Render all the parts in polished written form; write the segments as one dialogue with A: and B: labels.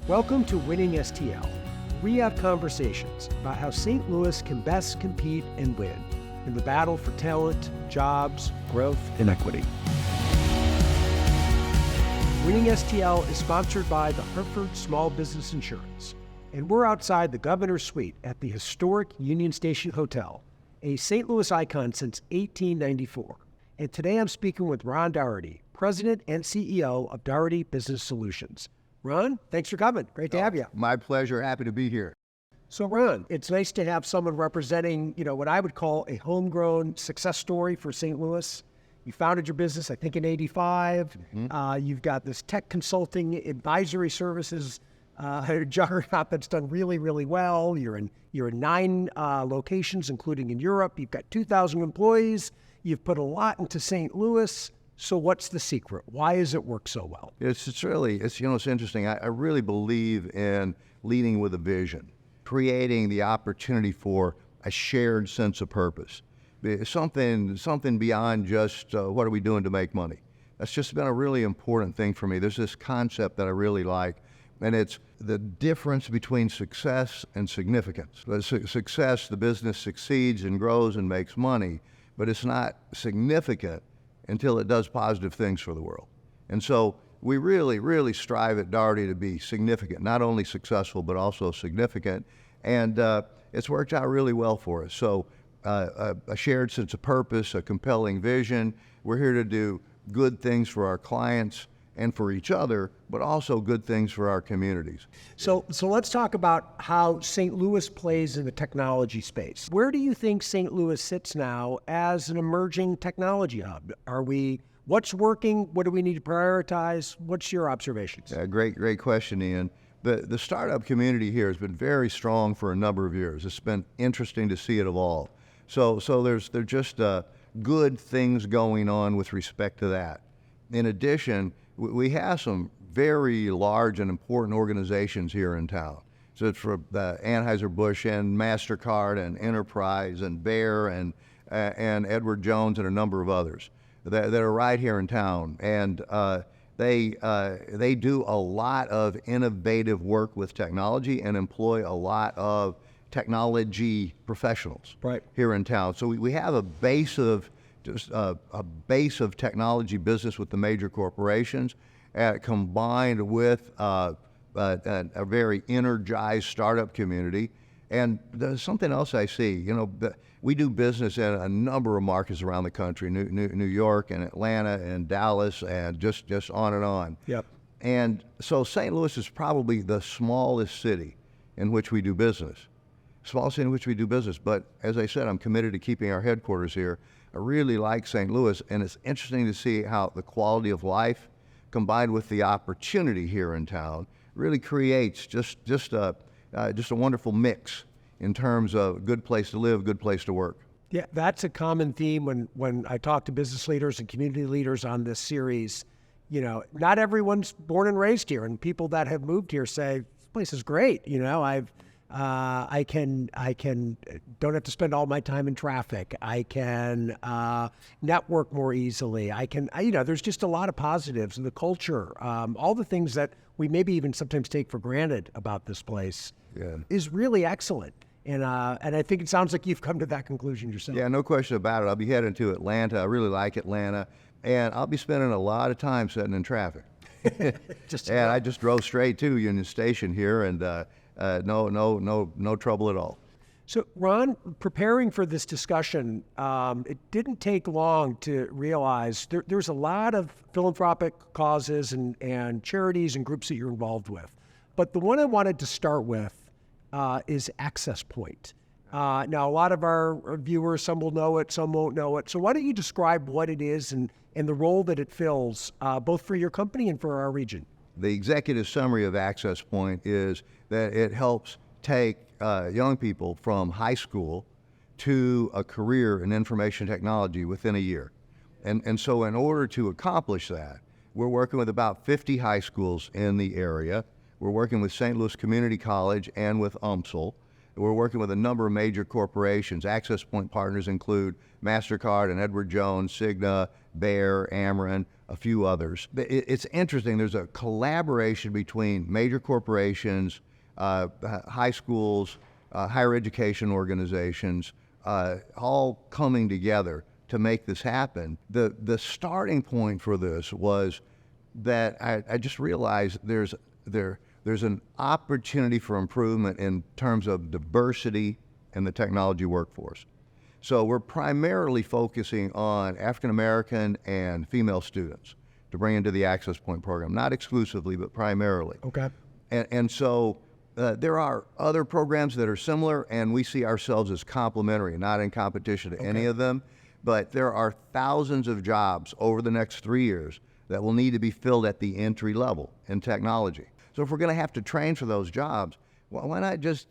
A: Welcome to Winning-stl. We have conversations about how St. Louis can best compete and win in the battle for talent, jobs, growth, and equity. Winning-stl is sponsored by the Hartford Small Business Insurance, and we're outside the Governor's Suite at the historic Union Station Hotel, a St. Louis icon since 1894. And today I'm speaking with Ron Doherty, President and CEO of Daugherty Business Solutions. Ron, thanks for coming. Great to have you.
B: My pleasure. Happy to be here.
A: So Ron, it's nice to have someone representing, what I would call a homegrown success story for St. Louis. You founded your business, I think, in '85. You've got this tech consulting advisory services juggernaut that's done really, really well. You're in 9 locations, including in Europe. You've got 2,000 employees. You've put a lot into St. Louis. So what's the secret? Why does it work so well?
B: It's interesting. I really believe in leading with a vision, creating the opportunity for a shared sense of purpose, something beyond just what are we doing to make money. That's just been a really important thing for me. There's this concept that I really like, and it's the difference between success and significance. Success, the business succeeds and grows and makes money, but it's not significant until it does positive things for the world. And so we really, really strive at Daugherty to be significant, not only successful, but also significant. And it's worked out really well for us. So a shared sense of purpose, a compelling vision. We're here to do good things for our clients and for each other, but also good things for our communities.
A: So let's talk about how St. Louis plays in the technology space. Where do you think St. Louis sits now as an emerging technology hub? What's working? What do we need to prioritize? What's your observations?
B: Yeah, great question, Ian. The startup community here has been very strong for a number of years. It's been interesting to see it evolve. So there's just good things going on with respect to that. In addition, we have some very large and important organizations here in town. So it's for the Anheuser-Busch and MasterCard and Enterprise and Bayer and Edward Jones and a number of others that are right here in town. And they do a lot of innovative work with technology and employ a lot of technology professionals here in town. So we have a base of technology business with the major corporations, combined with a very energized startup community. And there's something else I see. We do business in a number of markets around the country: New York and Atlanta and Dallas, and just on and on.
A: Yep.
B: And so St. Louis is probably the smallest city in which we do business. But as I said, I'm committed to keeping our headquarters here. I really like St. Louis, and it's interesting to see how the quality of life combined with the opportunity here in town really creates just a wonderful mix in terms of a good place to live, good place to work.
A: Yeah, that's a common theme when I talk to business leaders and community leaders on this series. Not everyone's born and raised here, and people that have moved here say, this place is great. I can don't have to spend all my time in traffic. I can network more easily. There's just a lot of positives in the culture. All the things that we maybe even sometimes take for granted about this place is really excellent. And I think it sounds like you've come to that conclusion yourself.
B: Yeah, no question about it. I'll be heading to Atlanta. I really like Atlanta, and I'll be spending a lot of time sitting in traffic. I just drove straight to Union Station here, and no trouble at all.
A: So Ron, preparing for this discussion, it didn't take long to realize there's a lot of philanthropic causes and charities and groups that you're involved with. But the one I wanted to start with is Access Point. Now, a lot of our viewers, some will know it, some won't know it. So why don't you describe what it is and the role that it fills, both for your company and for our region?
B: The executive summary of Access Point is that it helps take young people from high school to a career in information technology within a year. And so in order to accomplish that, we're working with about 50 high schools in the area. We're working with St. Louis Community College and with UMSL. We're working with a number of major corporations. Access Point partners include MasterCard and Edward Jones, Cigna, Bayer, Ameren, a few others. It's interesting. There's a collaboration between major corporations, high schools, higher education organizations, all coming together to make this happen. The starting point for this was that I just realized there's an opportunity for improvement in terms of diversity in the technology workforce. So we're primarily focusing on African American and female students to bring into the Access Point program, not exclusively, but primarily.
A: Okay.
B: And so there are other programs that are similar, and we see ourselves as complementary, not in competition to any of them. But there are thousands of jobs over the next 3 years that will need to be filled at the entry level in technology. So if we're going to have to train for those jobs, well, why not just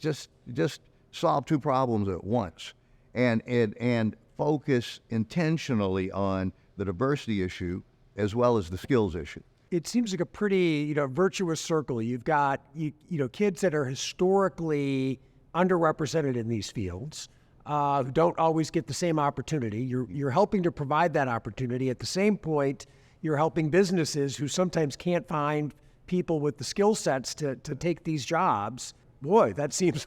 B: solve two problems at once and focus intentionally on the diversity issue as well as the skills issue?
A: It seems like a pretty, virtuous circle. You've got, kids that are historically underrepresented in these fields, who don't always get the same opportunity. You're helping to provide that opportunity. At the same point, you're helping businesses who sometimes can't find people with the skill sets to take these jobs. Boy, that seems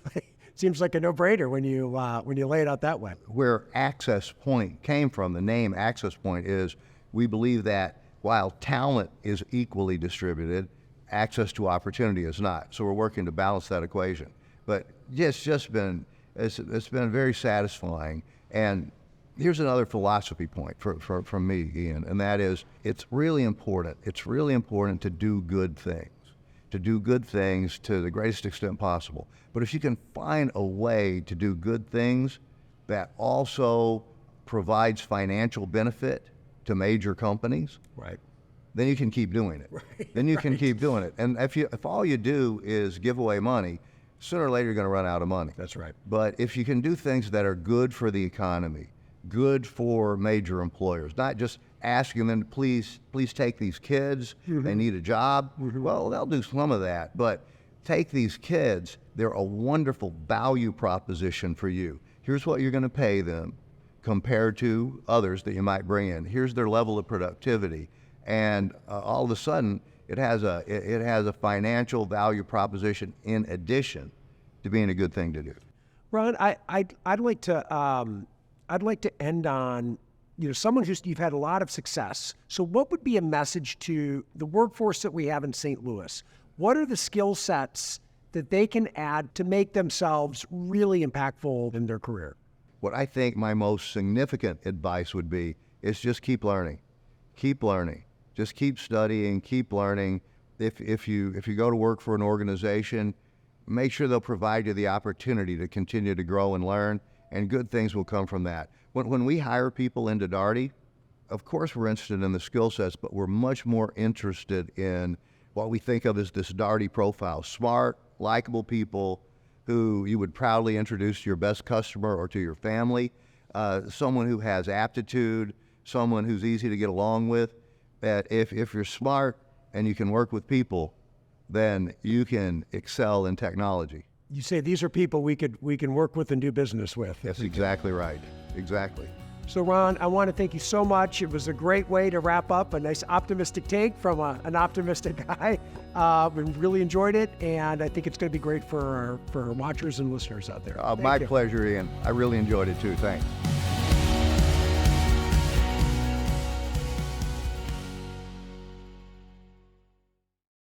A: like a no-brainer when you lay it out that way.
B: Where Access Point came from, the name Access Point, is we believe that while talent is equally distributed, access to opportunity is not. So we're working to balance that equation. But it's been very satisfying. And here's another philosophy point from me, Ian, and that is it's really important to do good things to the greatest extent possible. But if you can find a way to do good things that also provides financial benefit to major companies,
A: right,
B: then you can keep doing it.
A: Right.
B: Then you can keep doing it. And if all you do is give away money, sooner or later you're going to run out of money.
A: That's right.
B: But if you can do things that are good for the economy, good for major employers, not just asking them to please take these kids, they need a job. Well, they'll do some of that, but take these kids, they're a wonderful value proposition for you. Here's what you're going to pay them compared to others that you might bring in. Here's their level of productivity. And all of a sudden, it has a financial value proposition in addition to being a good thing to do.
A: Ron, I'd like to end on, someone you've had a lot of success. So what would be a message to the workforce that we have in St. Louis? What are the skill sets that they can add to make themselves really impactful in their career?
B: What I think my most significant advice would be is just keep learning. Keep learning. Just keep studying, keep learning. If you go to work for an organization, make sure they'll provide you the opportunity to continue to grow and learn, and good things will come from that. When we hire people into Daugherty, of course we're interested in the skill sets, but we're much more interested in what we think of as this Daugherty profile. Smart, likable people who you would proudly introduce to your best customer or to your family, someone who has aptitude, someone who's easy to get along with. That if you're smart and you can work with people, then you can excel in technology.
A: You say these are people we can work with and do business with.
B: That's exactly right. Exactly.
A: So Ron, I want to thank you so much. It was a great way to wrap up, a nice optimistic take from an optimistic guy. We really enjoyed it, and I think it's going to be great for our watchers and listeners out there.
B: My pleasure, Ian. I really enjoyed it too. Thanks.